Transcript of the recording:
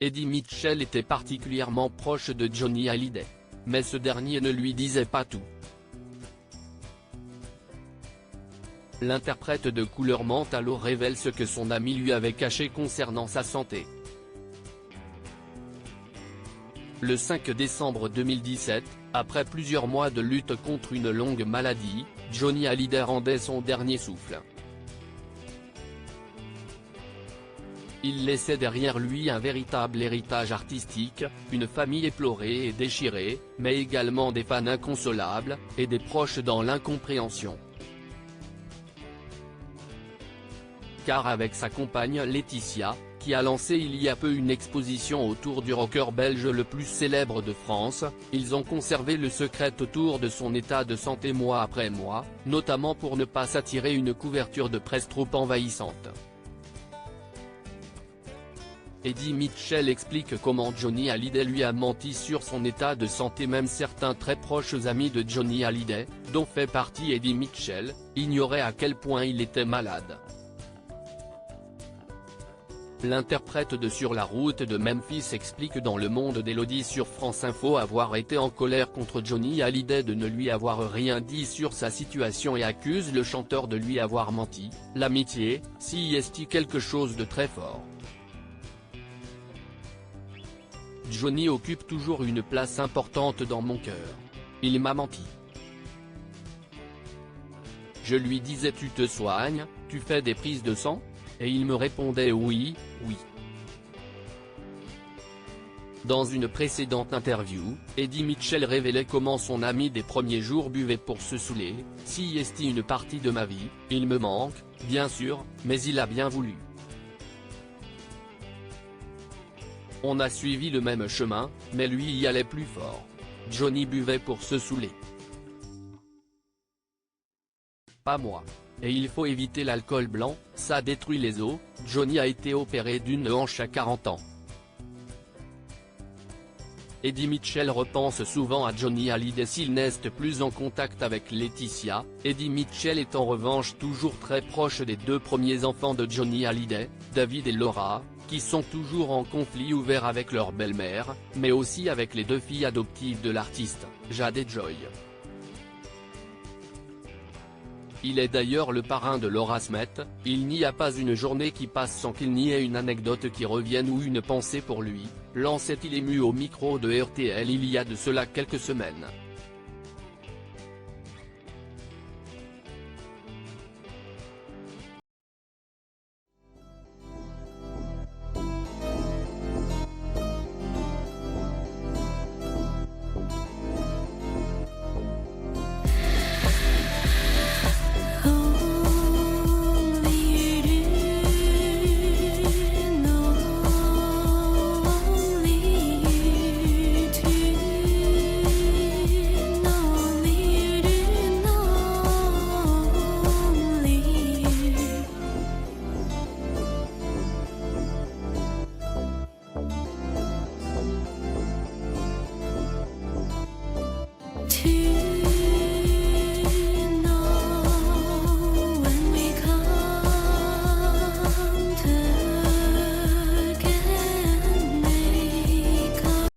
Eddie Mitchell était particulièrement proche de Johnny Hallyday. Mais ce dernier ne lui disait pas tout. L'interprète de Couleur Mentalo révèle ce que son ami lui avait caché concernant sa santé. Le 5 décembre 2017, après plusieurs mois de lutte contre une longue maladie, Johnny Hallyday rendait son dernier souffle. Il laissait derrière lui un véritable héritage artistique, une famille éplorée et déchirée, mais également des fans inconsolables, et des proches dans l'incompréhension. Car avec sa compagne Laetitia, qui a lancé il y a peu une exposition autour du rocker belge le plus célèbre de France, ils ont conservé le secret autour de son état de santé mois après mois, notamment pour ne pas s'attirer une couverture de presse trop envahissante. Eddie Mitchell explique comment Johnny Hallyday lui a menti sur son état de santé. Même certains très proches amis de Johnny Hallyday, dont fait partie Eddie Mitchell, ignoraient à quel point il était malade. L'interprète de Sur la route de Memphis explique dans Le Monde d'Élodie sur France Info avoir été en colère contre Johnny Hallyday de ne lui avoir rien dit sur sa situation et accuse le chanteur de lui avoir menti. L'amitié, si est quelque chose de très fort. Johnny occupe toujours une place importante dans mon cœur. Il m'a menti. Je lui disais tu te soignes, tu fais des prises de sang ? Et il me répondait oui, oui. Dans une précédente interview, Eddie Mitchell révélait comment son ami des premiers jours buvait pour se saouler. Si est une partie de ma vie, il me manque, bien sûr, mais il a bien voulu. On a suivi le même chemin, mais lui y allait plus fort. Johnny buvait pour se saouler. Pas moi. Et il faut éviter l'alcool blanc, ça détruit les os. Johnny a été opéré d'une hanche à 40 ans. Eddie Mitchell repense souvent à Johnny Hallyday s'il n'est plus en contact avec Laetitia. Eddie Mitchell est en revanche toujours très proche des deux premiers enfants de Johnny Hallyday, David et Laura, qui sont toujours en conflit ouvert avec leur belle-mère, mais aussi avec les deux filles adoptives de l'artiste, Jade et Joy. Il est d'ailleurs le parrain de Laura Smith. Il n'y a pas une journée qui passe sans qu'il n'y ait une anecdote qui revienne ou une pensée pour lui, lançait-il ému au micro de RTL il y a de cela quelques semaines. To